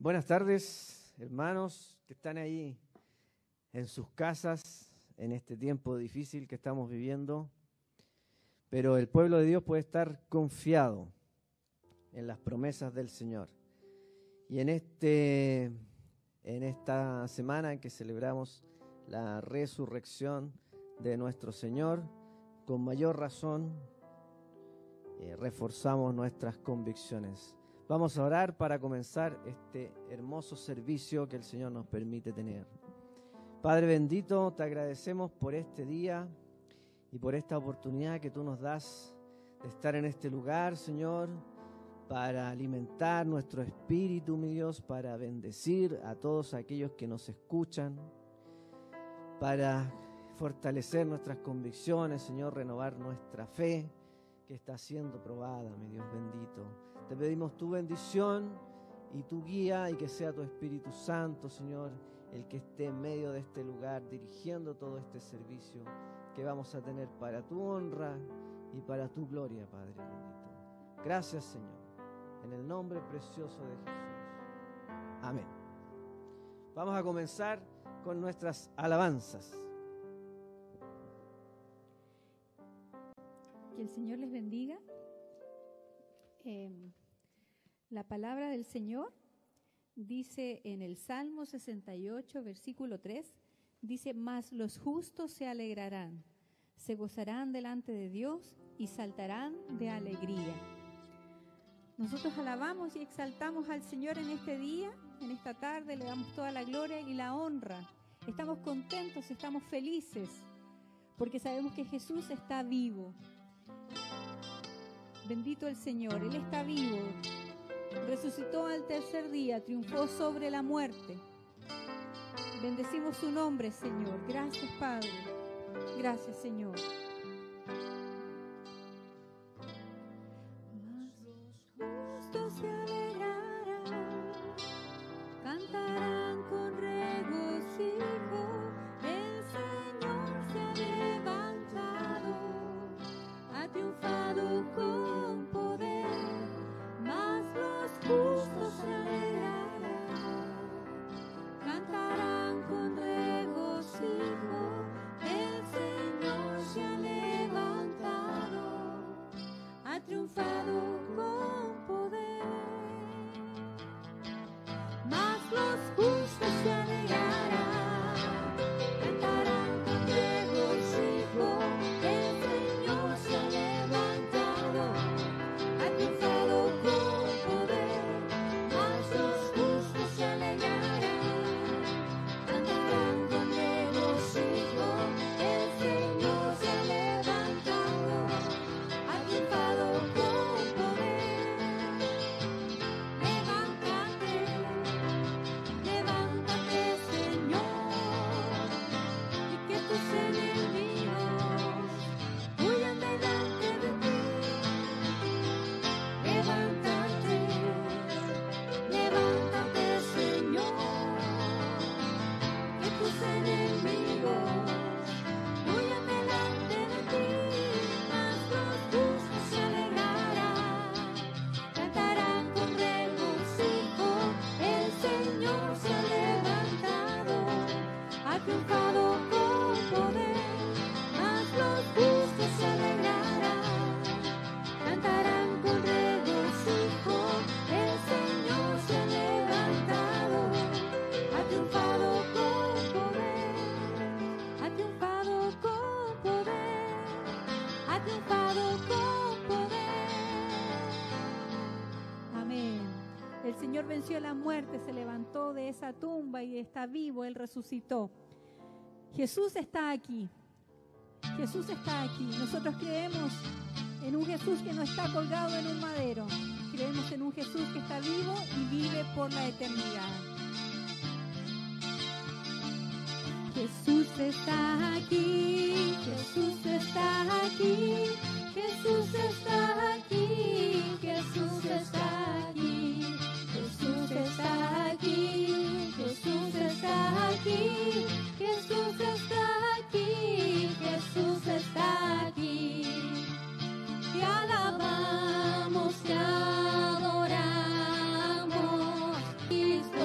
Buenas tardes, hermanos que están ahí en sus casas en este tiempo difícil que estamos viviendo. Pero el pueblo de Dios puede estar confiado en las promesas del Señor. Y en esta semana en que celebramos la resurrección de nuestro Señor, con mayor razón reforzamos nuestras convicciones. Vamos a orar para comenzar este hermoso servicio que el Señor nos permite tener. Padre bendito, te agradecemos por este día y por esta oportunidad que tú nos das de estar en este lugar, Señor, para alimentar nuestro espíritu, mi Dios, para bendecir a todos aquellos que nos escuchan, para fortalecer nuestras convicciones, Señor, renovar nuestra fe que está siendo probada, mi Dios bendito. Te pedimos tu bendición y tu guía y que sea tu Espíritu Santo, Señor, el que esté en medio de este lugar, dirigiendo todo este servicio que vamos a tener para tu honra y para tu gloria, Padre bendito. Gracias, Señor, en el nombre precioso de Jesús. Amén. Vamos a comenzar con nuestras alabanzas. Que el Señor les bendiga. La palabra del Señor dice en el Salmo 68, versículo 3, dice: mas los justos se alegrarán, se gozarán delante de Dios y saltarán de alegría. Nosotros alabamos y exaltamos al Señor en este día, en esta tarde, le damos toda la gloria y la honra. Estamos contentos, estamos felices, porque sabemos que Jesús está vivo. Bendito el Señor, Él está vivo, resucitó al tercer día, triunfó sobre la muerte. Bendecimos su nombre, Señor. Gracias, Padre. Gracias, Señor. Mas los justos se alegrarán, cantarán con regocijo. El Señor se ha levantado, ha triunfado con poder. Mas los justos se alegrarán, cantarán con regocijo. El Señor se ha levantado, ha triunfado con poder. Mas los justos se alegrarán, cantarán con regocijo. El Señor se ha levantado, ha triunfado con poder. Mas los justos se alegrarán, cantarán con regocijo. El Señor se ha levantado, ha triunfado con poder. Levántate, levántate, Señor, y que tus enemigos huyan delante de ti. Levántate, levántate, Señor, que tus enemigos huyan delante de ti. Mas los justos se alegrarán, cantarán con regocijo. El Señor se ha levantado, ha triunfado con poder. Mas los justos se alegrarán, cantarán con regocijo. El Señor se ha levantado, ha triunfado con poder. Ha triunfado con poder, ha triunfado con poder. Amén. El Señor venció la muerte, se levantó de esa tumba y está vivo, Él resucitó. Jesús está aquí. Jesús está aquí. Nosotros creemos en un Jesús que no está colgado en un madero. Creemos en un Jesús que está vivo y vive por la eternidad. Jesús está aquí, Jesús está aquí, Jesús está aquí, Jesús está aquí, Jesús está aquí, Jesús está aquí, Jesús está aquí, Jesús está aquí. Te alabamos, te adoramos, Cristo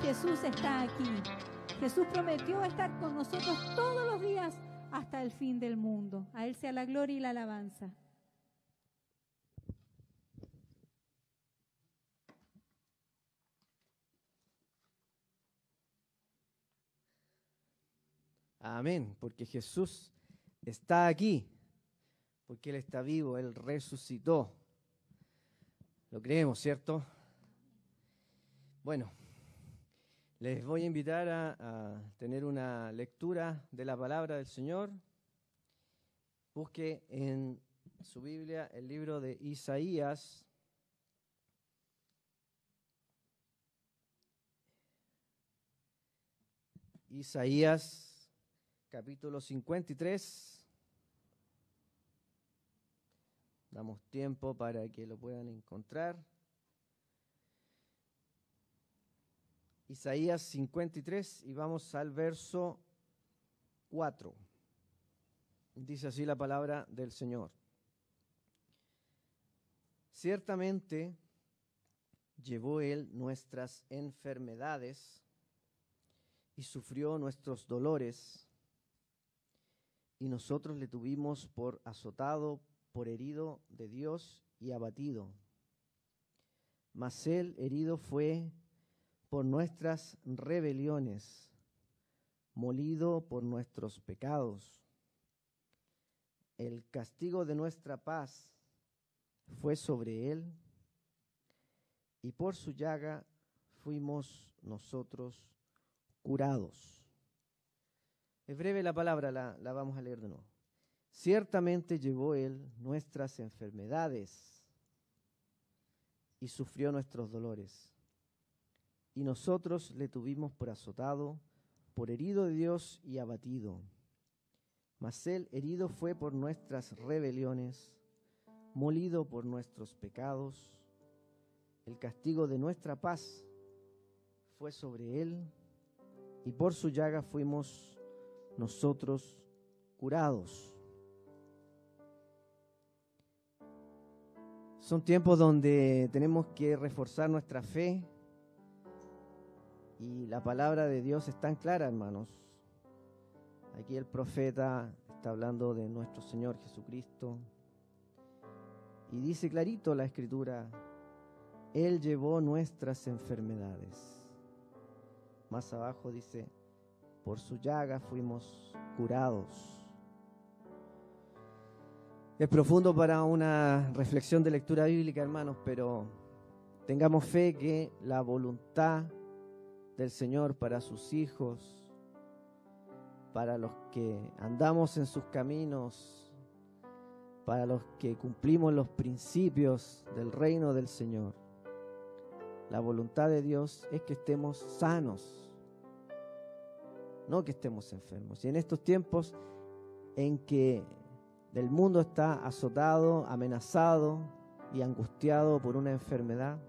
Jesús está aquí. Jesús prometió estar con nosotros todos los días hasta el fin del mundo. A Él sea la gloria y la alabanza. Amén, porque Jesús está aquí, porque Él está vivo, Él resucitó. Lo creemos, ¿cierto? Bueno, les voy a invitar a tener una lectura de la palabra del Señor. Busque en su Biblia el libro de Isaías. Isaías, capítulo 53. Damos tiempo para que lo puedan encontrar. Isaías 53 y vamos al verso 4. Dice así la palabra del Señor. Ciertamente llevó Él nuestras enfermedades y sufrió nuestros dolores, y nosotros le tuvimos por azotado, por herido de Dios y abatido. Mas Él herido fue por nuestras rebeliones, molido por nuestros pecados. El castigo de nuestra paz fue sobre Él, y por su llaga fuimos nosotros curados. Es breve la palabra, la vamos a leer de nuevo. Ciertamente llevó Él nuestras enfermedades y sufrió nuestros dolores. Y nosotros le tuvimos por azotado, por herido de Dios y abatido. Mas Él herido fue por nuestras rebeliones, molido por nuestros pecados. El castigo de nuestra paz fue sobre Él, y por su llaga fuimos nosotros curados. Son tiempos donde tenemos que reforzar nuestra fe, y la palabra de Dios es tan clara, hermanos. Aquí el profeta está hablando de nuestro Señor Jesucristo, y dice clarito la Escritura: Él llevó nuestras enfermedades. Más abajo dice: por su llaga fuimos curados. Es profundo para una reflexión de lectura bíblica, hermanos, pero tengamos fe que la voluntad del Señor para sus hijos, para los que andamos en sus caminos, para los que cumplimos los principios del reino del Señor, la voluntad de Dios es que estemos sanos, no que estemos enfermos. Y en estos tiempos en que el mundo está azotado, amenazado y angustiado por una enfermedad,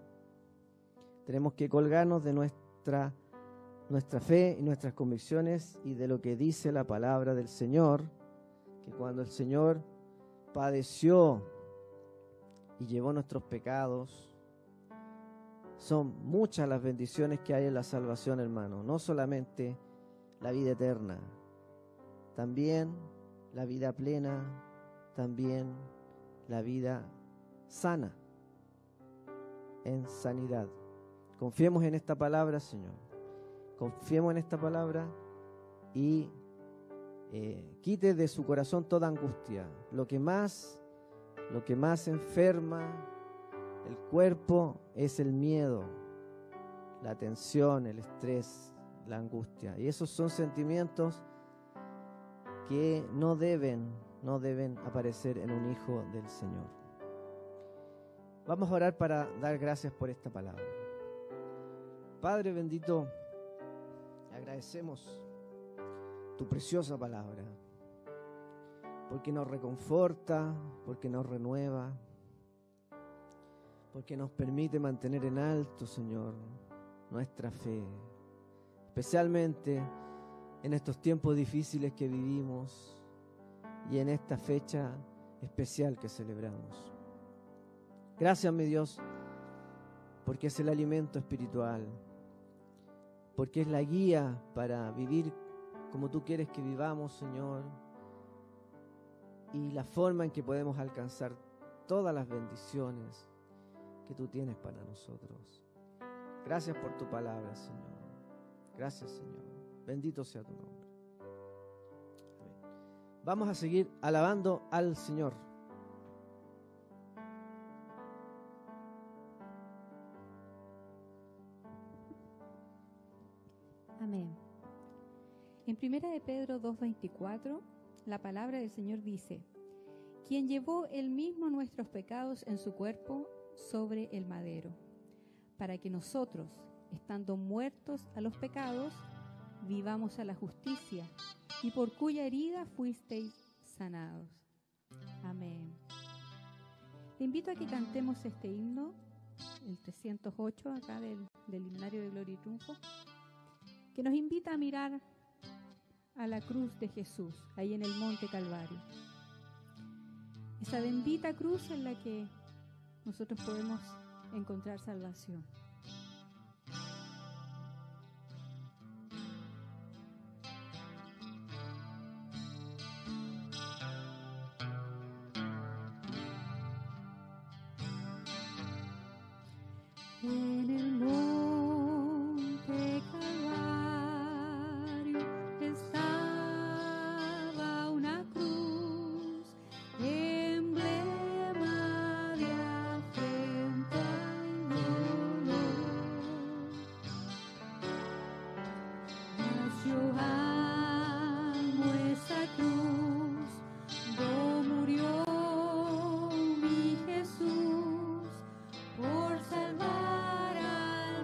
tenemos que colgarnos de nuestra fe y nuestras convicciones y de lo que dice la palabra del Señor, que cuando el Señor padeció y llevó nuestros pecados, son muchas las bendiciones que hay en la salvación, hermano. No solamente la vida eterna, también la vida plena, también la vida sana, en sanidad. Confiemos en esta palabra, Señor. Confiemos en esta palabra y quite de su corazón toda angustia. Lo que más enferma el cuerpo es el miedo, la tensión, el estrés, la angustia. Y esos son sentimientos que no deben aparecer en un hijo del Señor. Vamos a orar para dar gracias por esta palabra. Padre bendito, agradecemos tu preciosa palabra, porque nos reconforta, porque nos renueva, porque nos permite mantener en alto, Señor, nuestra fe, especialmente en estos tiempos difíciles que vivimos y en esta fecha especial que celebramos. Gracias, mi Dios, porque es el alimento espiritual, porque es la guía para vivir como tú quieres que vivamos, Señor, y la forma en que podemos alcanzar todas las bendiciones que tú tienes para nosotros. Gracias por tu palabra, Señor. Gracias, Señor. Bendito sea tu nombre. Amén. Vamos a seguir alabando al Señor. Amén. En 1 de Pedro 2:24, la palabra del Señor dice: quien llevó él mismo nuestros pecados en su cuerpo sobre el madero, para que nosotros, estando muertos a los pecados, vivamos a la justicia, y por cuya herida fuisteis sanados. Amén. Te invito a que cantemos este himno, el 308 acá del himnario de Gloria y Triunfo, que nos invita a mirar a la cruz de Jesús, ahí en el Monte Calvario. Esa bendita cruz en la que nosotros podemos encontrar salvación. En el Monte Calvario estaba una cruz, emblema de afrenta y dolor. Mas yo amo esa cruz, no murió mi Jesús por salvar al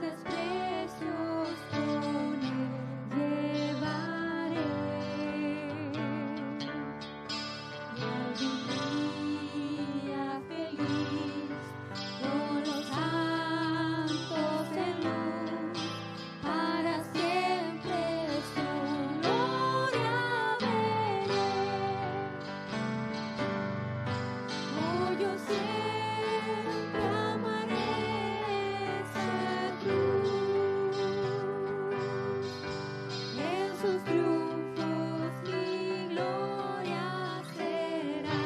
desprecios con él llevaré. Y algún día feliz con los santos en luz, para siempre su gloria veré. Oh, yo siempre amaré esa cruz. En sus triunfos mi gloria será.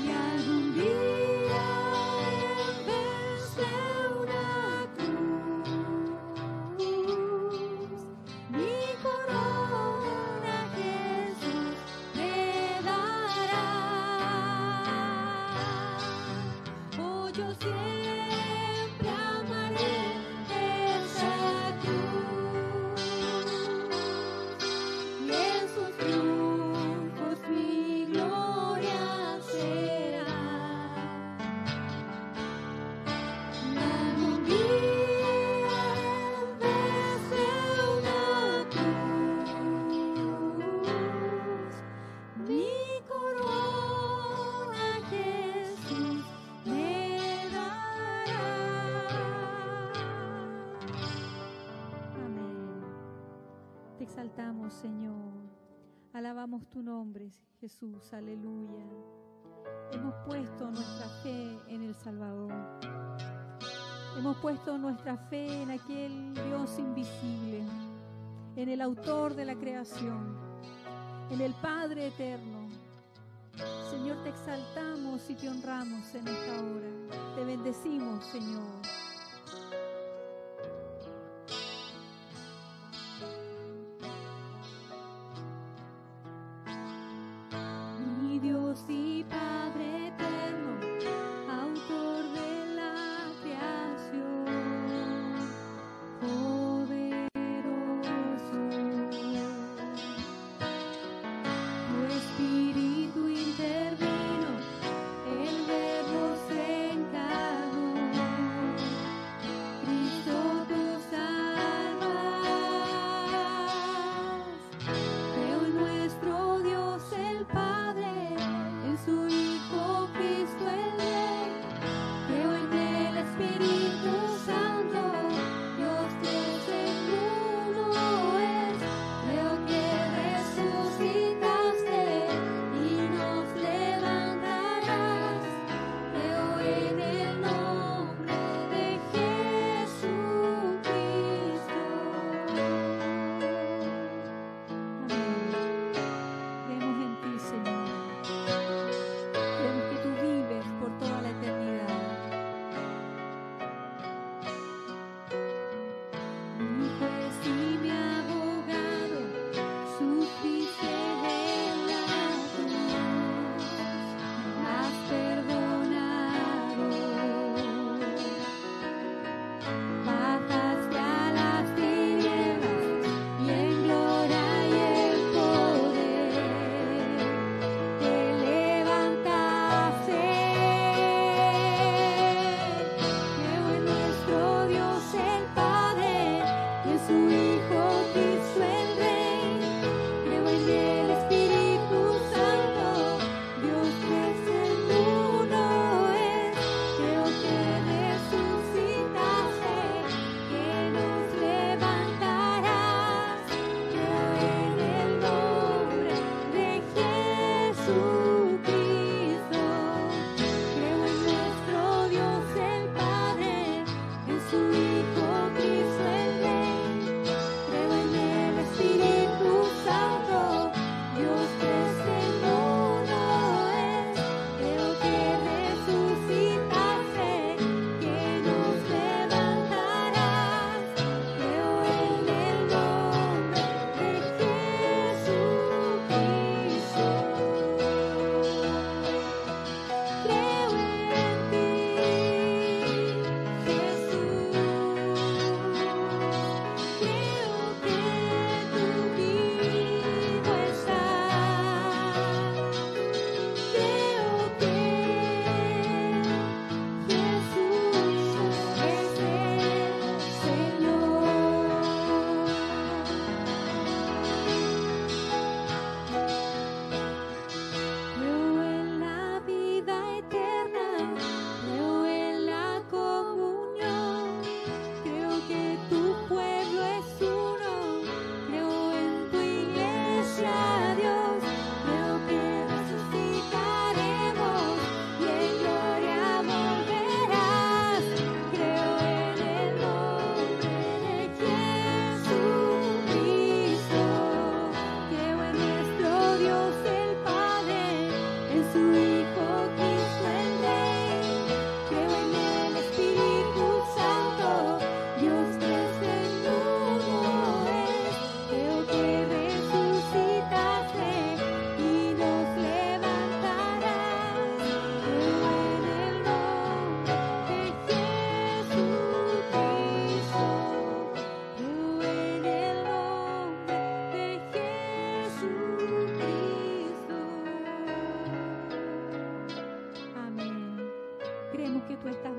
Y algún día en vez de una cruz, mi corona Jesús me dará. Oh, yo siempre amaré esa cruz. Y en sus triunfos mi gloria será. Y algún día en vez de una cruz, mi corona Jesús me dará. Amén. Te exaltamos, Señor. Alabamos tu nombre, Jesús. Aleluya. Hemos puesto nuestra fe en el Salvador. Hemos puesto nuestra fe en aquel Dios invisible, en el autor de la creación, en el Padre eterno. Señor, te exaltamos y te honramos en esta hora. Te bendecimos, Señor. Mi Dios y Padre eterno, autor de la creación, poderoso, tu Espíritu intervino, el Verbo se encarnó.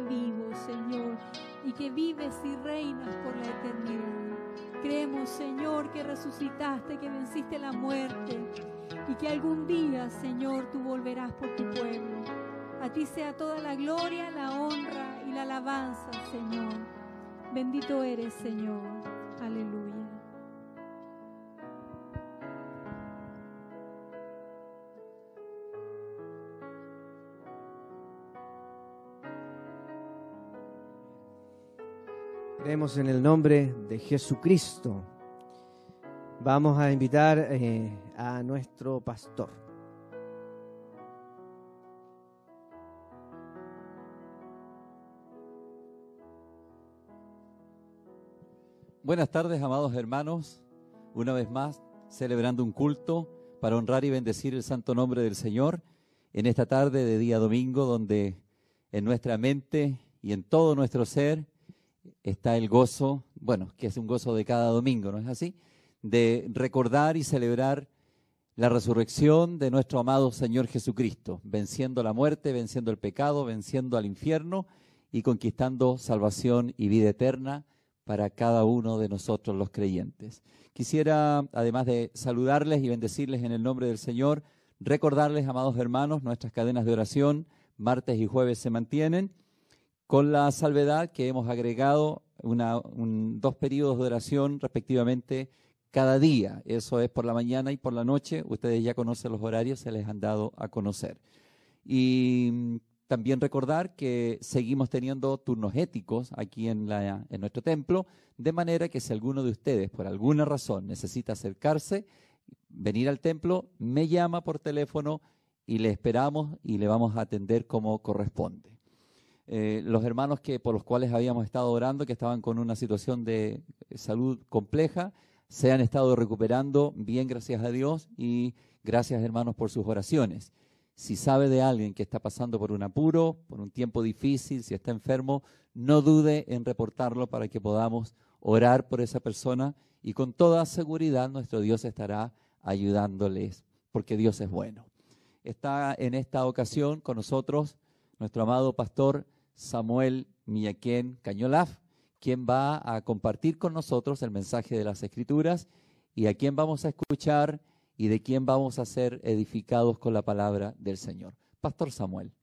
vivo, Señor, y que vives y reinas por la eternidad. Creemos, Señor, que resucitaste, que venciste la muerte y que algún día, Señor, tú volverás por tu pueblo. A ti sea toda la gloria, la honra y la alabanza, Señor. Bendito eres, Señor. Aleluya. Creemos en el nombre de Jesucristo. Vamos a invitar a nuestro pastor. Buenas tardes, amados hermanos. Una vez más, celebrando un culto para honrar y bendecir el santo nombre del Señor en esta tarde de día domingo, donde en nuestra mente y en todo nuestro ser está el gozo, bueno, que es un gozo de cada domingo, ¿no es así? De recordar y celebrar la resurrección de nuestro amado Señor Jesucristo, venciendo la muerte, venciendo el pecado, venciendo al infierno y conquistando salvación y vida eterna para cada uno de nosotros los creyentes. Quisiera, además de saludarles y bendecirles en el nombre del Señor, recordarles, amados hermanos, nuestras cadenas de oración, martes y jueves se mantienen, con la salvedad que hemos agregado dos periodos de oración respectivamente cada día. Eso es por la mañana y por la noche. Ustedes ya conocen los horarios, se les han dado a conocer. Y también recordar que seguimos teniendo turnos éticos aquí en nuestro templo, de manera que si alguno de ustedes por alguna razón necesita acercarse, venir al templo, me llama por teléfono y le esperamos y le vamos a atender como corresponde. Los hermanos por los cuales habíamos estado orando, que estaban con una situación de salud compleja, se han estado recuperando bien, gracias a Dios, y gracias, hermanos, por sus oraciones. Si sabe de alguien que está pasando por un apuro, por un tiempo difícil, si está enfermo, no dude en reportarlo para que podamos orar por esa persona y con toda seguridad nuestro Dios estará ayudándoles, porque Dios es bueno. Está en esta ocasión con nosotros nuestro amado pastor Samuel Millaquén Cañolaf, quien va a compartir con nosotros el mensaje de las Escrituras y a quien vamos a escuchar y de quien vamos a ser edificados con la palabra del Señor. Pastor Samuel,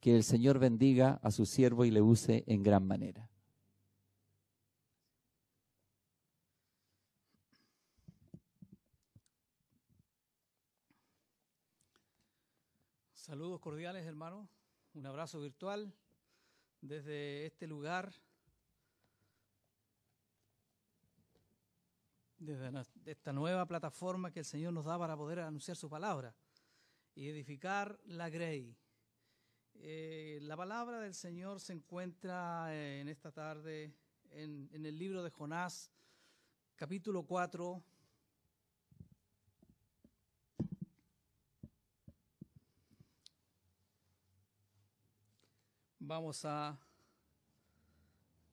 que el Señor bendiga a su siervo y le use en gran manera. Saludos cordiales, hermanos. Un abrazo virtual desde este lugar, desde esta nueva plataforma que el Señor nos da para poder anunciar su palabra y edificar la Grey. La palabra del Señor se encuentra en esta tarde en el libro de Jonás, capítulo 4. Vamos a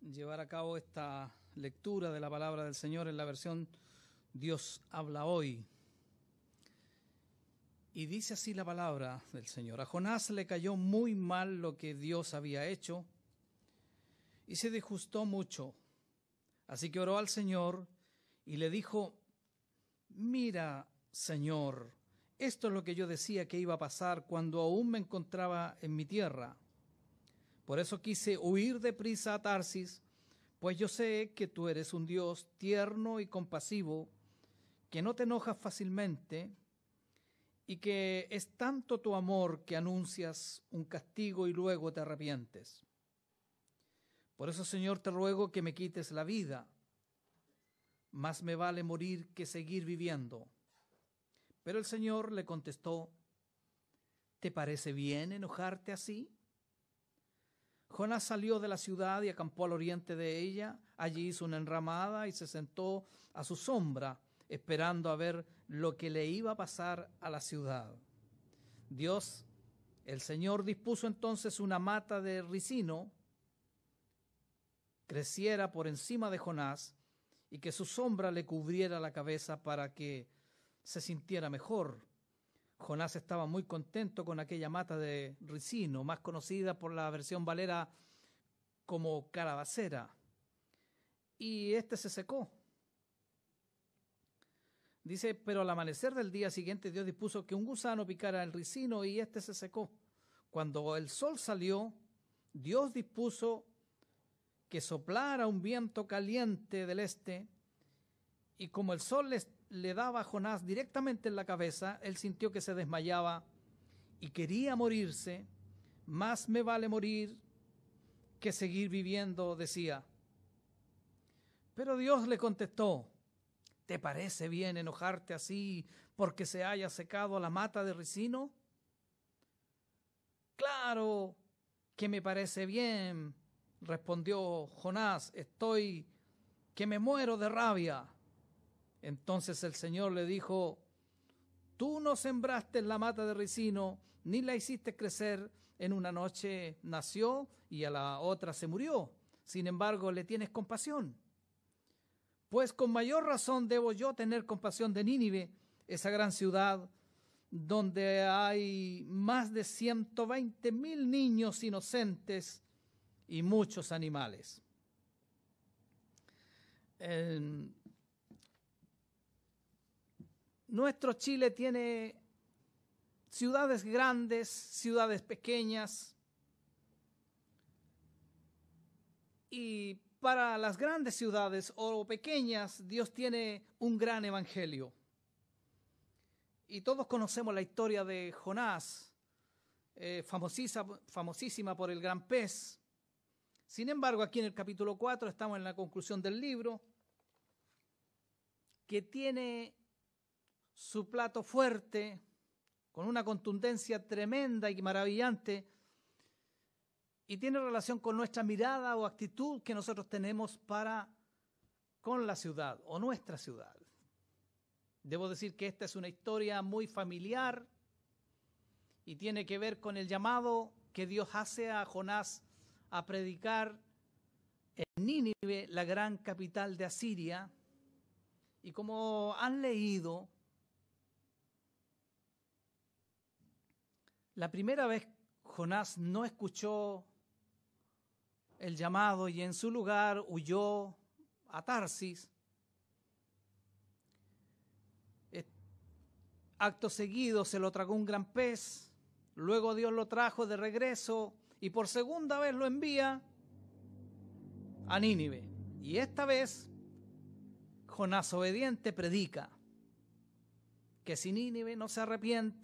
llevar a cabo esta lectura de la palabra del Señor en la versión Dios habla hoy. Y dice así la palabra del Señor. A Jonás le cayó muy mal lo que Dios había hecho y se disgustó mucho. Así que oró al Señor y le dijo: mira, Señor, esto es lo que yo decía que iba a pasar cuando aún me encontraba en mi tierra. Por eso quise huir deprisa a Tarsis, pues yo sé que tú eres un Dios tierno y compasivo, que no te enojas fácilmente y que es tanto tu amor que anuncias un castigo y luego te arrepientes. Por eso, Señor, te ruego que me quites la vida. Más me vale morir que seguir viviendo. Pero el Señor le contestó: ¿te parece bien enojarte así? Jonás salió de la ciudad y acampó al oriente de ella. Allí hizo una enramada y se sentó a su sombra, esperando a ver lo que le iba a pasar a la ciudad. Dios, el Señor, dispuso entonces una mata de ricino creciera por encima de Jonás y que su sombra le cubriera la cabeza para que se sintiera mejor. Jonás estaba muy contento con aquella mata de ricino, más conocida por la versión valera como calabacera, y se secó. Dice, pero al amanecer del día siguiente Dios dispuso que un gusano picara el ricino y se secó. Cuando el sol salió, Dios dispuso que soplara un viento caliente del este, y como el sol le daba a Jonás directamente en la cabeza, él sintió que se desmayaba y quería morirse. Más me vale morir que seguir viviendo, decía. Pero Dios le contestó, ¿te parece bien enojarte así porque se haya secado la mata de ricino? Claro que me parece bien, respondió Jonás, estoy que me muero de rabia. Entonces el Señor le dijo, tú no sembraste la mata de ricino, ni la hiciste crecer, en una noche nació y a la otra se murió. Sin embargo, le tienes compasión. Pues con mayor razón debo yo tener compasión de Nínive, esa gran ciudad donde hay más de 120,000 niños inocentes y muchos animales. Nuestro Chile tiene ciudades grandes, ciudades pequeñas, y para las grandes ciudades o pequeñas, Dios tiene un gran evangelio. Y todos conocemos la historia de Jonás, famosísima por el gran pez. Sin embargo, aquí en el capítulo 4 estamos en la conclusión del libro, que tiene su plato fuerte, con una contundencia tremenda y maravillante, y tiene relación con nuestra mirada o actitud que nosotros tenemos para con la ciudad o nuestra ciudad. Debo decir que esta es una historia muy familiar y tiene que ver con el llamado que Dios hace a Jonás a predicar en Nínive, la gran capital de Asiria. Y como han leído, la primera vez Jonás no escuchó el llamado y en su lugar huyó a Tarsis. Acto seguido se lo tragó un gran pez, luego Dios lo trajo de regreso y por segunda vez lo envía a Nínive. Y esta vez Jonás obediente predica que si Nínive no se arrepiente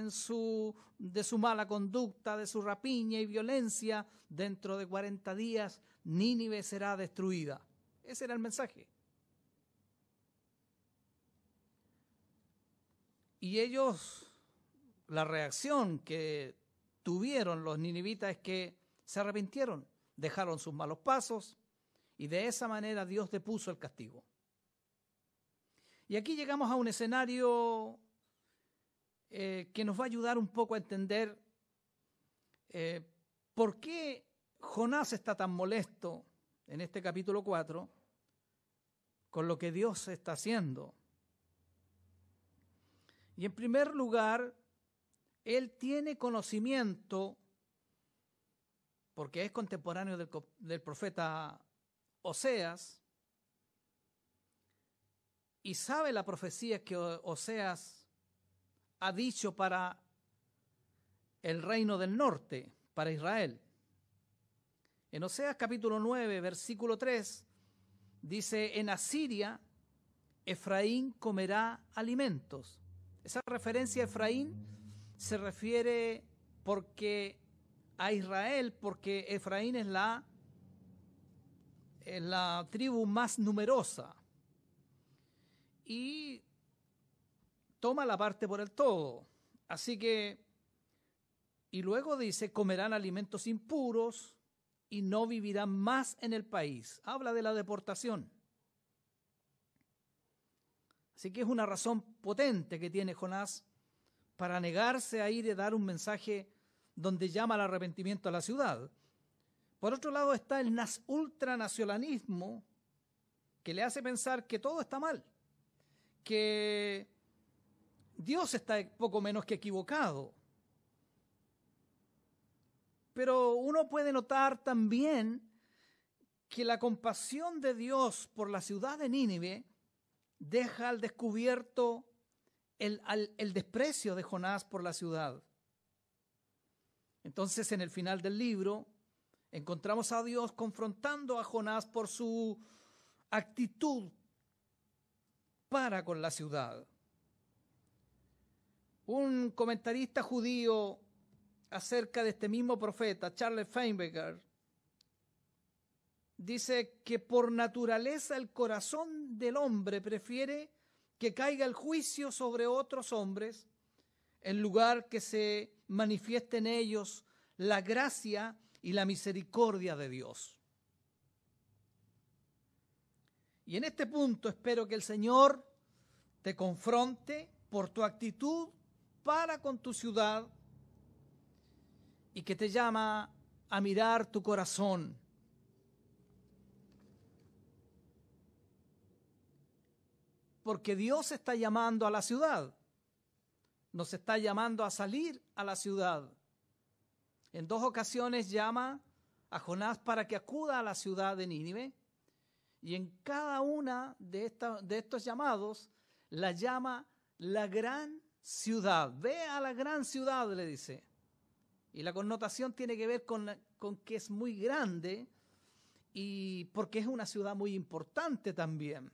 de su mala conducta, de su rapiña y violencia, dentro de 40 días Nínive será destruida. Ese era el mensaje. Y ellos, la reacción que tuvieron los ninivitas es que se arrepintieron, dejaron sus malos pasos y de esa manera Dios depuso el castigo. Y aquí llegamos a un escenario que nos va a ayudar un poco a entender por qué Jonás está tan molesto en este capítulo 4 con lo que Dios está haciendo. Y en primer lugar, él tiene conocimiento, porque es contemporáneo del profeta Oseas, y sabe la profecía que Oseas ha dicho para el reino del norte, para Israel. En Oseas capítulo 9, versículo 3, dice, en Asiria Efraín comerá alimentos. Esa referencia a Efraín se refiere a Israel, porque Efraín es la tribu más numerosa y toma la parte por el todo. Así que, y luego dice, comerán alimentos impuros y no vivirán más en el país. Habla de la deportación. Así que es una razón potente que tiene Jonás para negarse a ir y dar un mensaje donde llama al arrepentimiento a la ciudad. Por otro lado está el ultranacionalismo que le hace pensar que todo está mal, que Dios está poco menos que equivocado. Pero uno puede notar también que la compasión de Dios por la ciudad de Nínive deja al descubierto el desprecio de Jonás por la ciudad. Entonces, en el final del libro, encontramos a Dios confrontando a Jonás por su actitud para con la ciudad. Un comentarista judío acerca de este mismo profeta, Charles Feinberger, dice que por naturaleza el corazón del hombre prefiere que caiga el juicio sobre otros hombres en lugar que se manifieste en ellos la gracia y la misericordia de Dios. Y en este punto espero que el Señor te confronte por tu actitud para con tu ciudad y que te llama a mirar tu corazón. Porque Dios está llamando a la ciudad, nos está llamando a salir a la ciudad. En 2 ocasiones llama a Jonás para que acuda a la ciudad de Nínive, y en cada una de estos llamados la llama la gran ciudad. Ve a la gran ciudad, le dice. Y la connotación tiene que ver con que es muy grande y porque es una ciudad muy importante también.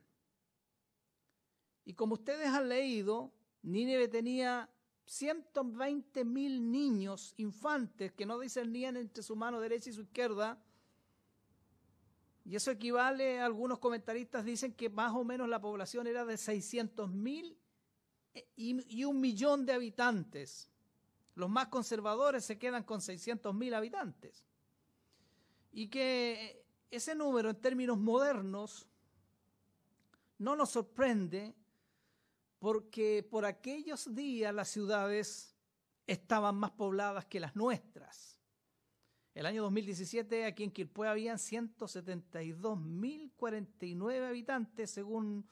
Y como ustedes han leído, Nínive tenía 120,000 niños, infantes, que no discernían entre su mano derecha y su izquierda. Y eso equivale, algunos comentaristas dicen que más o menos la población era de 600,000 y 1 millón de habitantes. Los más conservadores se quedan con 600,000 habitantes. Y que ese número en términos modernos no nos sorprende, porque por aquellos días las ciudades estaban más pobladas que las nuestras. El año 2017 aquí en Quilpué habían 172,049 habitantes según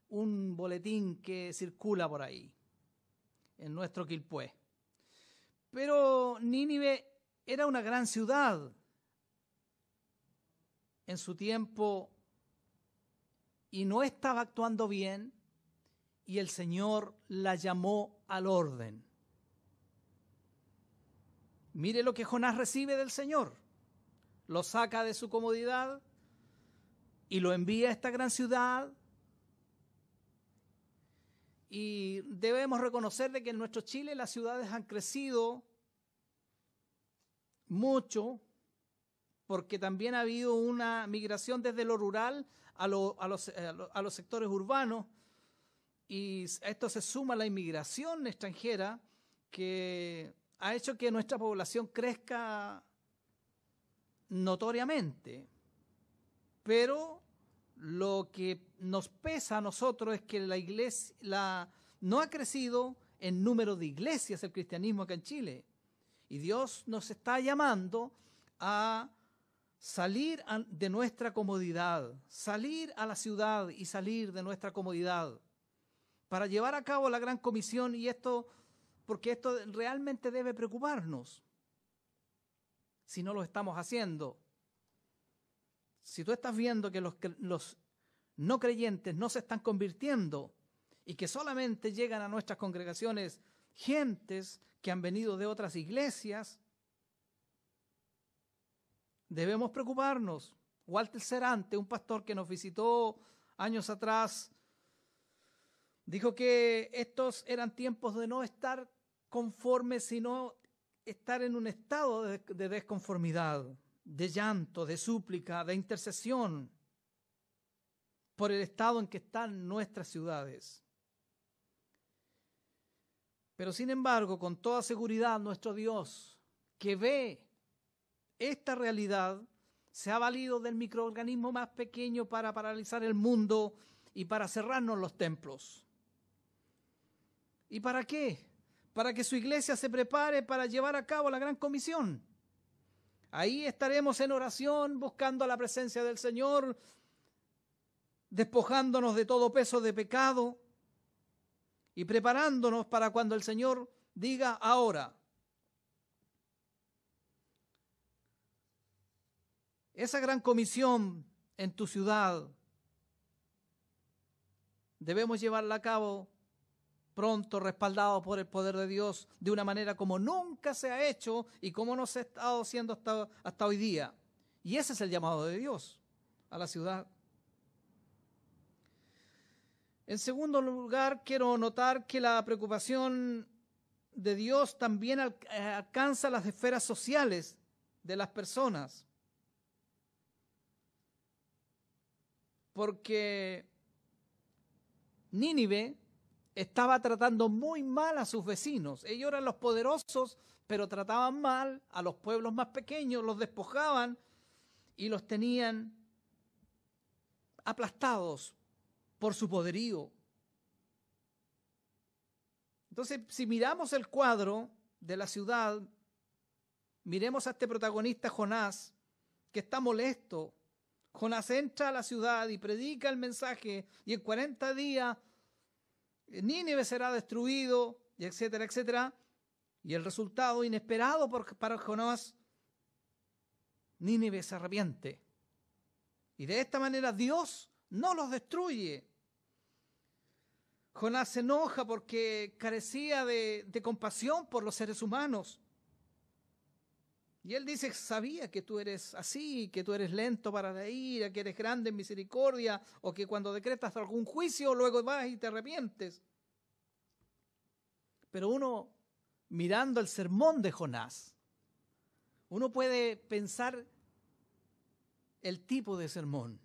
un boletín que circula por ahí en nuestro Quilpué. Pero Nínive era una gran ciudad en su tiempo y no estaba actuando bien, y el Señor la llamó al orden. Mire lo que Jonás recibe del Señor. Lo saca de su comodidad y lo envía a esta gran ciudad. Y debemos reconocer de que en nuestro Chile las ciudades han crecido mucho, porque también ha habido una migración desde lo rural a los sectores urbanos. Y a esto se suma la inmigración extranjera, que ha hecho que nuestra población crezca notoriamente. Pero lo que nos pesa a nosotros es que la iglesia no ha crecido en número de iglesias el cristianismo acá en Chile. Y Dios nos está llamando a salir de nuestra comodidad, salir a la ciudad y salir de nuestra comodidad, para llevar a cabo la gran comisión, porque esto realmente debe preocuparnos si no lo estamos haciendo. Si tú estás viendo que los no creyentes no se están convirtiendo y que solamente llegan a nuestras congregaciones gentes que han venido de otras iglesias, debemos preocuparnos. Walter Serante, un pastor que nos visitó años atrás, dijo que estos eran tiempos de no estar conformes, sino estar en un estado de desconformidad, de llanto, de súplica, de intercesión por el estado en que están nuestras ciudades. Pero sin embargo, con toda seguridad, nuestro Dios, que ve esta realidad, se ha valido del microorganismo más pequeño para paralizar el mundo y para cerrarnos los templos. ¿Y para qué? Para que su iglesia se prepare para llevar a cabo la gran comisión. Ahí estaremos en oración, buscando la presencia del Señor, despojándonos de todo peso de pecado y preparándonos para cuando el Señor diga ahora. Esa gran comisión en tu ciudad debemos llevarla a cabo pronto, respaldado por el poder de Dios, de una manera como nunca se ha hecho y como no se ha estado haciendo hasta hoy día. Y ese es el llamado de Dios a la ciudad. En segundo lugar, quiero notar que la preocupación de Dios también alcanza las esferas sociales de las personas. Porque Nínive estaba tratando muy mal a sus vecinos. Ellos eran los poderosos, pero trataban mal a los pueblos más pequeños, los despojaban y los tenían aplastados por su poderío. Entonces, si miramos el cuadro de la ciudad, miremos a este protagonista Jonás, que está molesto. Jonás entra a la ciudad y predica el mensaje, y en 40 días Nínive será destruido, y etcétera, etcétera. Y el resultado inesperado para Jonás, Nínive se arrepiente. Y de esta manera Dios no los destruye. Jonás se enoja porque carecía de compasión por los seres humanos. Y él dice, sabía que tú eres así, que tú eres lento para la ira, que eres grande en misericordia, o que cuando decretas algún juicio, luego vas y te arrepientes. Pero uno, mirando el sermón de Jonás, uno puede pensar el tipo de sermón.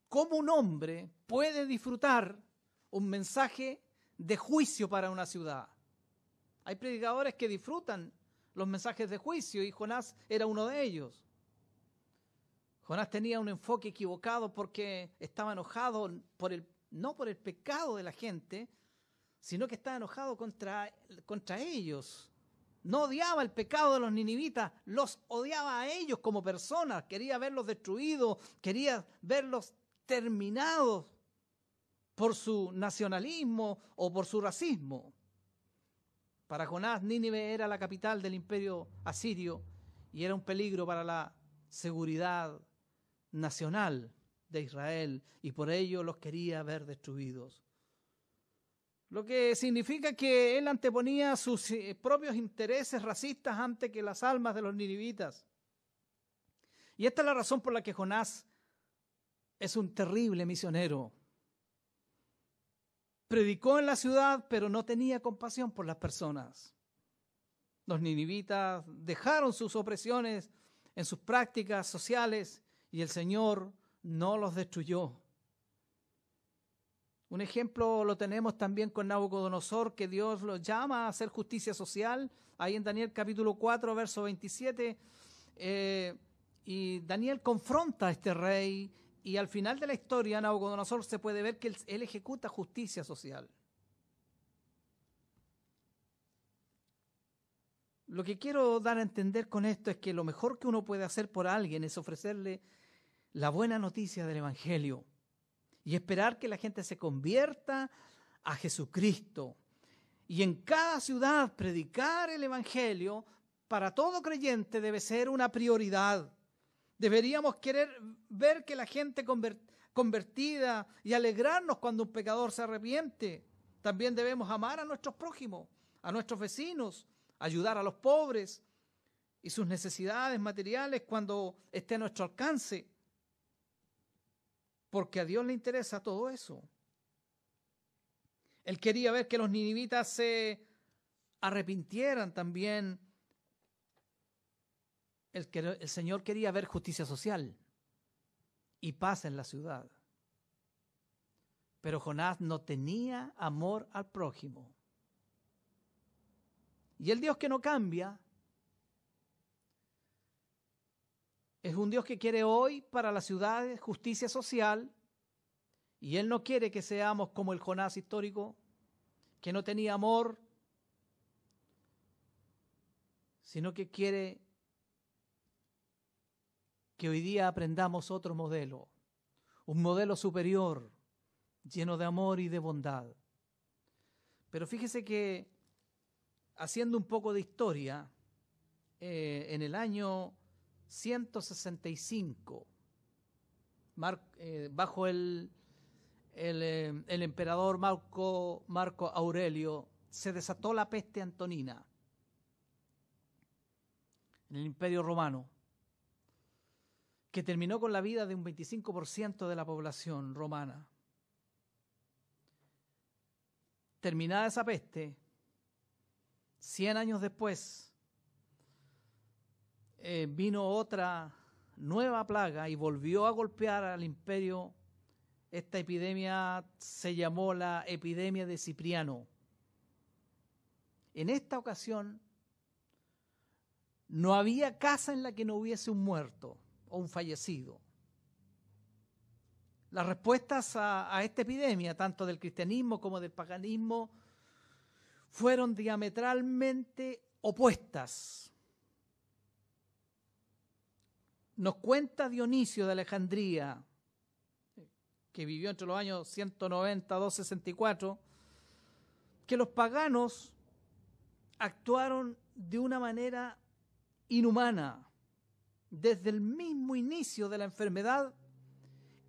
¿Cómo un hombre puede disfrutar un mensaje de juicio para una ciudad? Hay predicadores que disfrutan los mensajes de juicio y Jonás era uno de ellos. Jonás tenía un enfoque equivocado porque estaba enojado no por el pecado de la gente, sino que estaba enojado contra ellos. No odiaba el pecado de los ninivitas, los odiaba a ellos como personas, quería verlos destruidos, quería verlos terminados por su nacionalismo o por su racismo. Para Jonás, Nínive era la capital del imperio asirio y era un peligro para la seguridad nacional de Israel y por ello los quería ver destruidos. Lo que significa que él anteponía sus propios intereses racistas antes que las almas de los ninivitas. Y esta es la razón por la que Jonás es un terrible misionero. Predicó en la ciudad, pero no tenía compasión por las personas. Los ninivitas dejaron sus opresiones en sus prácticas sociales y el Señor no los destruyó. Un ejemplo lo tenemos también con Nabucodonosor, que Dios lo llama a hacer justicia social. Ahí en Daniel capítulo 4, verso 27, y Daniel confronta a este rey y al final de la historia Nabucodonosor se puede ver que él ejecuta justicia social. Lo que quiero dar a entender con esto es que lo mejor que uno puede hacer por alguien es ofrecerle la buena noticia del Evangelio y esperar que la gente se convierta a Jesucristo. Y en cada ciudad predicar el Evangelio para todo creyente debe ser una prioridad. Deberíamos querer ver que la gente convertida y alegrarnos cuando un pecador se arrepiente. También debemos amar a nuestros prójimos, a nuestros vecinos, ayudar a los pobres y sus necesidades materiales cuando esté a nuestro alcance. Porque a Dios le interesa todo eso. Él quería ver que los ninivitas se arrepintieran también. El Señor quería ver justicia social y paz en la ciudad. Pero Jonás no tenía amor al prójimo. Y el Dios que no cambia es un Dios que quiere hoy para las ciudades justicia social, y Él no quiere que seamos como el Jonás histórico, que no tenía amor, sino que quiere que hoy día aprendamos otro modelo, un modelo superior, lleno de amor y de bondad. Pero fíjese que, haciendo un poco de historia, en el año 165, bajo el emperador Marco Aurelio, se desató la peste antonina en el Imperio Romano, que terminó con la vida de un 25% de la población romana. Terminada esa peste, 100 años después, vino otra nueva plaga y volvió a golpear al imperio. Esta epidemia se llamó la epidemia de Cipriano. En esta ocasión, no había casa en la que no hubiese un muerto o un fallecido. Las respuestas a esta epidemia, tanto del cristianismo como del paganismo, fueron diametralmente opuestas. Nos cuenta Dionisio de Alejandría, que vivió entre los años 190 a 264, que los paganos actuaron de una manera inhumana. Desde el mismo inicio de la enfermedad,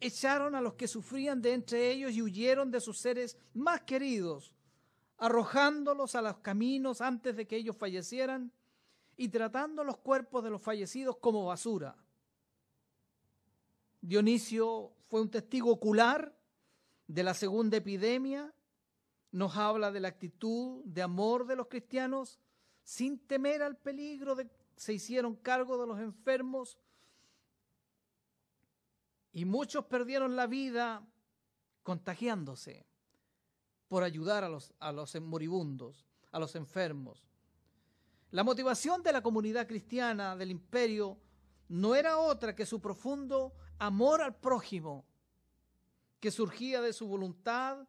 echaron a los que sufrían de entre ellos y huyeron de sus seres más queridos, arrojándolos a los caminos antes de que ellos fallecieran y tratando los cuerpos de los fallecidos como basura. Dionisio fue un testigo ocular de la segunda epidemia. Nos habla de la actitud de amor de los cristianos. Sin temer al peligro, se hicieron cargo de los enfermos y muchos perdieron la vida contagiándose por ayudar a los moribundos, a los enfermos. La motivación de la comunidad cristiana del imperio no era otra que su profundo amor al prójimo, que surgía de su voluntad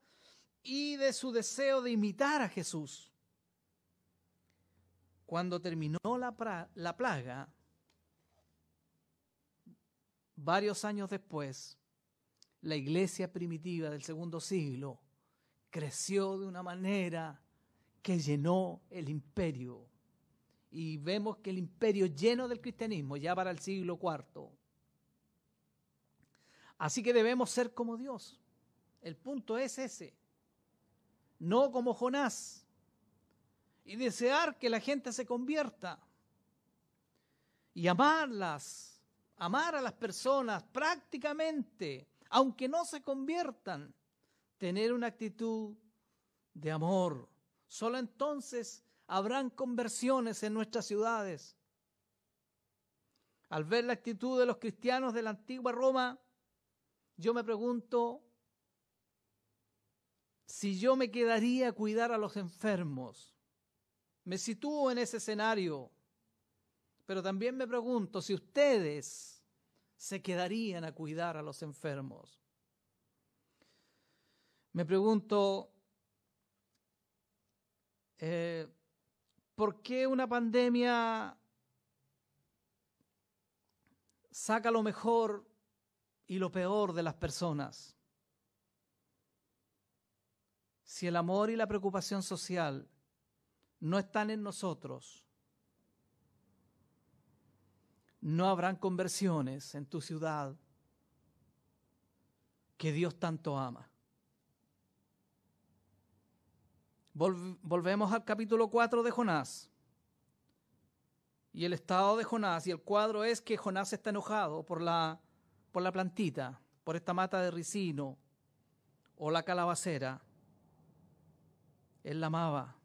y de su deseo de imitar a Jesús. Cuando terminó la plaga, varios años después, la iglesia primitiva del segundo siglo creció de una manera que llenó el imperio. Y vemos que el imperio lleno del cristianismo ya para el siglo IV. Así que debemos ser como Dios. El punto es ese. No como Jonás. Y desear que la gente se convierta. Y amarlas. Amar a las personas prácticamente, aunque no se conviertan. Tener una actitud de amor. Solo entonces habrán conversiones en nuestras ciudades. Al ver la actitud de los cristianos de la antigua Roma, yo me pregunto si yo me quedaría a cuidar a los enfermos. Me sitúo en ese escenario, pero también me pregunto si ustedes se quedarían a cuidar a los enfermos. Me pregunto, ¿por qué una pandemia saca lo mejor y lo peor de las personas? Si el amor y la preocupación social no están en nosotros, no habrán conversiones en tu ciudad que Dios tanto ama. Volvemos al capítulo 4 de Jonás. Y el estado de Jonás, y el cuadro es que Jonás está enojado por la plantita, por esta mata de ricino o la calabacera. Él la amaba.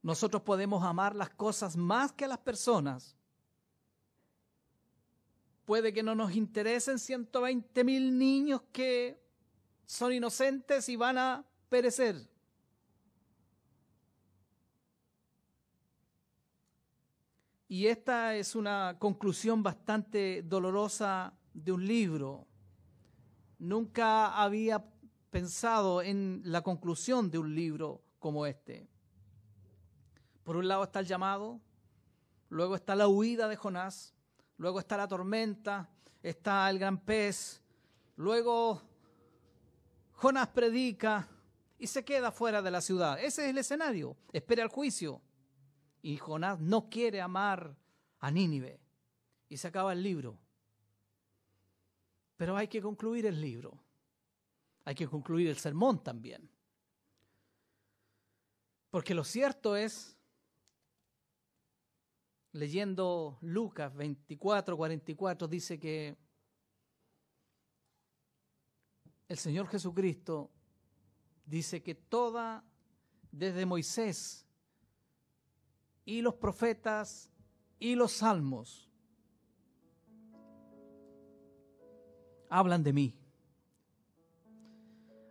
Nosotros podemos amar las cosas más que a las personas. Puede que no nos interesen 120,000 niños que son inocentes y van a perecer. Y esta es una conclusión bastante dolorosa de un libro. Nunca había pensado en la conclusión de un libro como este. Por un lado está el llamado, luego está la huida de Jonás, luego está la tormenta, está el gran pez, luego Jonás predica y se queda fuera de la ciudad. Ese es el escenario. Espera el juicio. Y Jonás no quiere amar a Nínive. Y se acaba el libro. Pero hay que concluir el libro. Hay que concluir el sermón también. Porque lo cierto es, leyendo Lucas 24:44, dice que el Señor Jesucristo dice que desde Moisés y los profetas y los salmos, hablan de mí.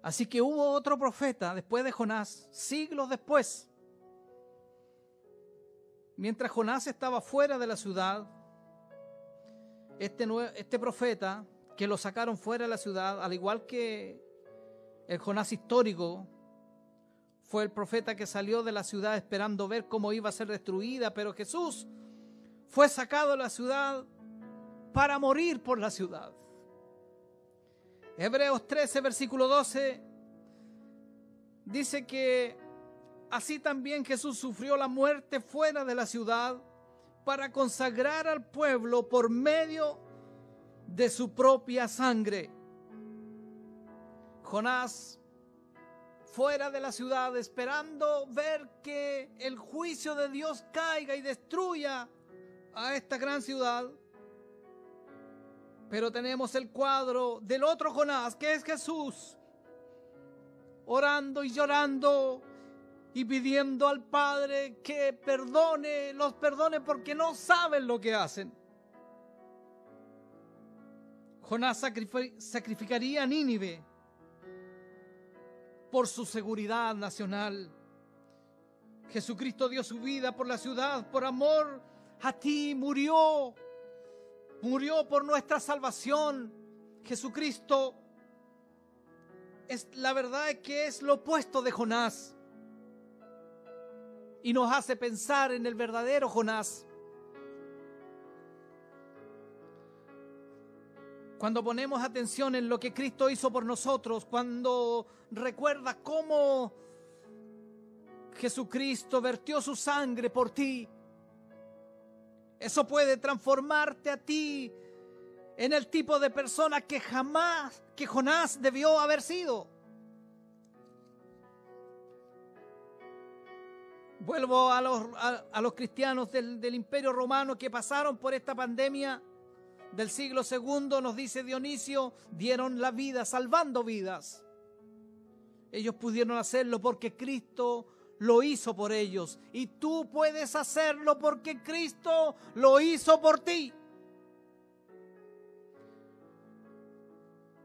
Así que hubo otro profeta después de Jonás, siglos después. Mientras Jonás estaba fuera de la ciudad, este profeta que lo sacaron fuera de la ciudad, al igual que el Jonás histórico, fue el profeta que salió de la ciudad esperando ver cómo iba a ser destruida, pero Jesús fue sacado de la ciudad para morir por la ciudad. Hebreos 13, versículo 12, dice que así también Jesús sufrió la muerte fuera de la ciudad para consagrar al pueblo por medio de su propia sangre. Jonás fuera de la ciudad esperando ver que el juicio de Dios caiga y destruya a esta gran ciudad. Pero tenemos el cuadro del otro Jonás, que es Jesús, orando y llorando y pidiendo al Padre que los perdone porque no saben lo que hacen. Jonás sacrificaría a Nínive por su seguridad nacional. Jesucristo dio su vida por la ciudad, por amor a ti, murió por nuestra salvación. Jesucristo la verdad es que es lo opuesto de Jonás y nos hace pensar en el verdadero Jonás. Cuando ponemos atención en lo que Cristo hizo por nosotros, cuando recuerdas cómo Jesucristo vertió su sangre por ti, eso puede transformarte a ti en el tipo de persona que Jonás debió haber sido. Vuelvo a los cristianos del Imperio Romano que pasaron por esta pandemia del siglo II, nos dice Dionisio, dieron la vida salvando vidas. Ellos pudieron hacerlo porque Cristo lo hizo por ellos, y tú puedes hacerlo porque Cristo lo hizo por ti.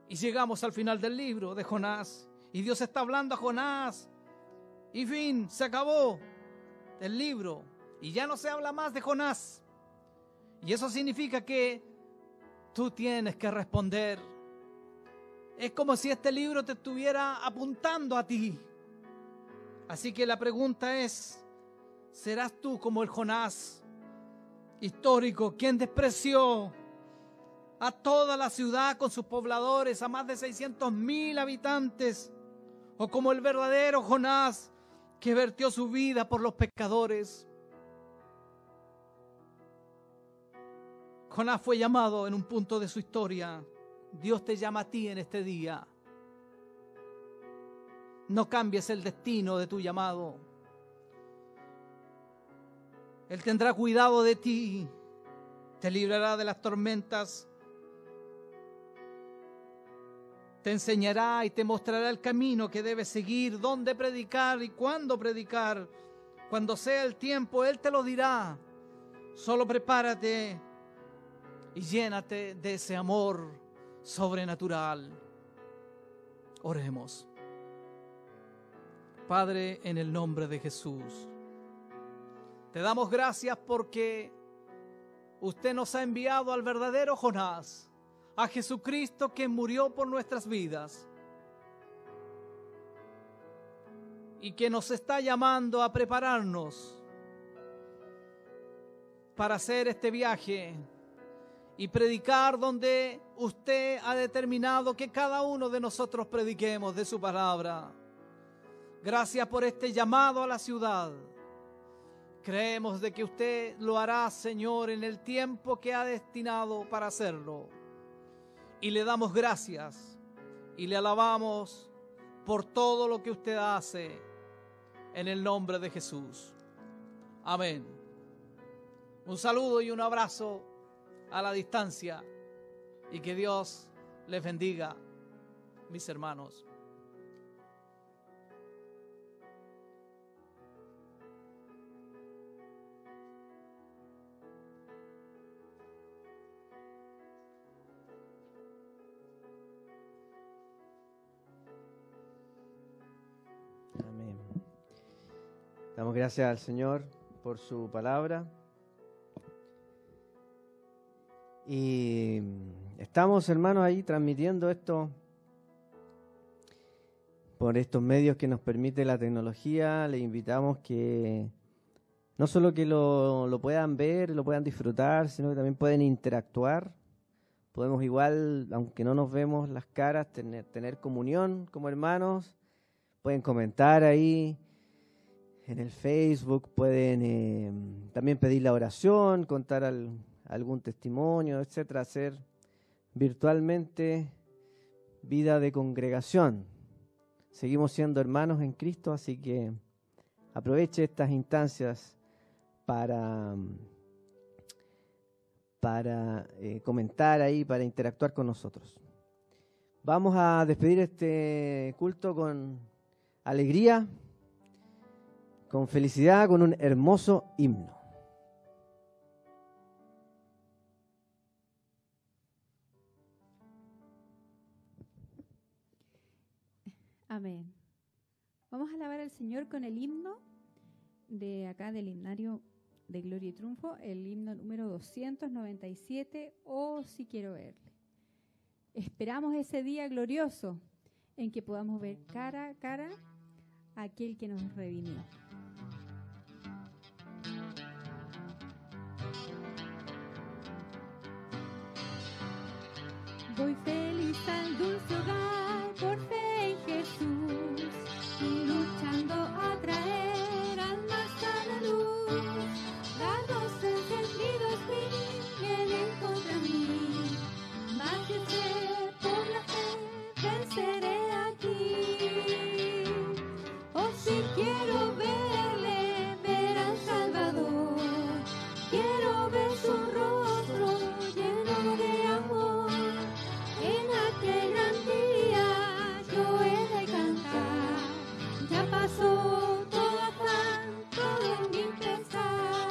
Y llegamos al final del libro de Jonás, y Dios está hablando a Jonás, y fin, se acabó el libro, y ya no se habla más de Jonás. Y eso significa que tú tienes que responder. Es como si este libro te estuviera apuntando a ti. Así que la pregunta es, ¿serás tú como el Jonás histórico, quien despreció a toda la ciudad con sus pobladores, a más de 600,000 habitantes? ¿O como el verdadero Jonás que vertió su vida por los pecadores? Jonás fue llamado en un punto de su historia. Dios te llama a ti en este día. No cambies el destino de tu llamado. Él tendrá cuidado de ti, te librará de las tormentas, te enseñará y te mostrará el camino que debes seguir, dónde predicar y cuándo predicar. Cuando sea el tiempo, Él te lo dirá. Solo prepárate y llénate de ese amor sobrenatural. Oremos. Padre, en el nombre de Jesús, te damos gracias porque usted nos ha enviado al verdadero Jonás, a Jesucristo que murió por nuestras vidas y que nos está llamando a prepararnos para hacer este viaje y predicar donde usted ha determinado que cada uno de nosotros prediquemos de su palabra. Gracias por este llamado a la ciudad. Creemos de que usted lo hará, Señor, en el tiempo que ha destinado para hacerlo. Y le damos gracias y le alabamos por todo lo que usted hace en el nombre de Jesús. Amén. Un saludo y un abrazo a la distancia y que Dios les bendiga, mis hermanos. Amén. Damos gracias al Señor por su palabra. Y estamos, hermanos, ahí transmitiendo esto por estos medios que nos permite la tecnología. Les invitamos que no solo que lo puedan ver, lo puedan disfrutar, sino que también pueden interactuar. Podemos igual, aunque no nos vemos las caras, tener comunión como hermanos. Pueden comentar ahí en el Facebook, pueden también pedir la oración, contar algún testimonio, etcétera, hacer virtualmente vida de congregación. Seguimos siendo hermanos en Cristo, así que aproveche estas instancias para comentar ahí, para interactuar con nosotros. Vamos a despedir este culto con alegría, con felicidad, con un hermoso himno. Amén. Vamos a alabar al Señor con el himno de acá del himnario de Gloria y Triunfo, el himno número 297, Oh, si quiero verle. Esperamos ese día glorioso en que podamos ver cara a cara a aquel que nos redimió. Voy feliz al dulce hogar por fe en Jesús y luchando a traer almas a la luz. Dardos encendidos vienen contra mí, mas yo sé por la fe venceré aquí. Oh, si quiero verle, ver al Salvador, quiero ver su rostro lleno de amor. En aquel gran día yo he de cantar, ya pasó todo afán, todo mi pesar.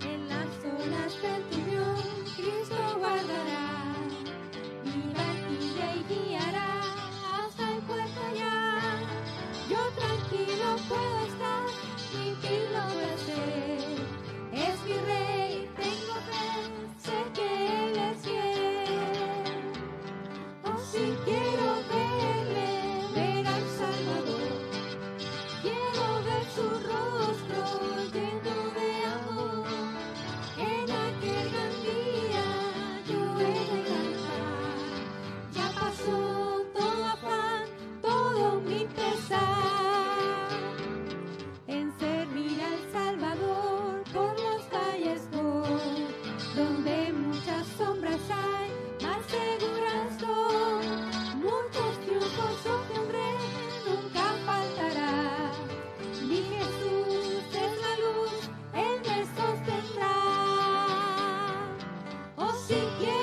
En las olas del turbión Cristo guardará mi barquilla y guiará hasta el puerto allá. Yo tranquilo puedo estar, mi fin lo sé. Es mi rey, tengo fe, sé que él es fiel. Oh, si quiero verle, ver al Salvador, quiero ver su rostro lleno de amor. En aquel gran día yo he de cantar, ya pasó todo afán, todo mi pesar. En servir al Salvador por las calles voy, donde muchas sombras hay, más seguras son. Muchos triunfos a mi hombre nunca faltará. Mi Jesús es la luz, Él me sostendrá. Oh, si quiero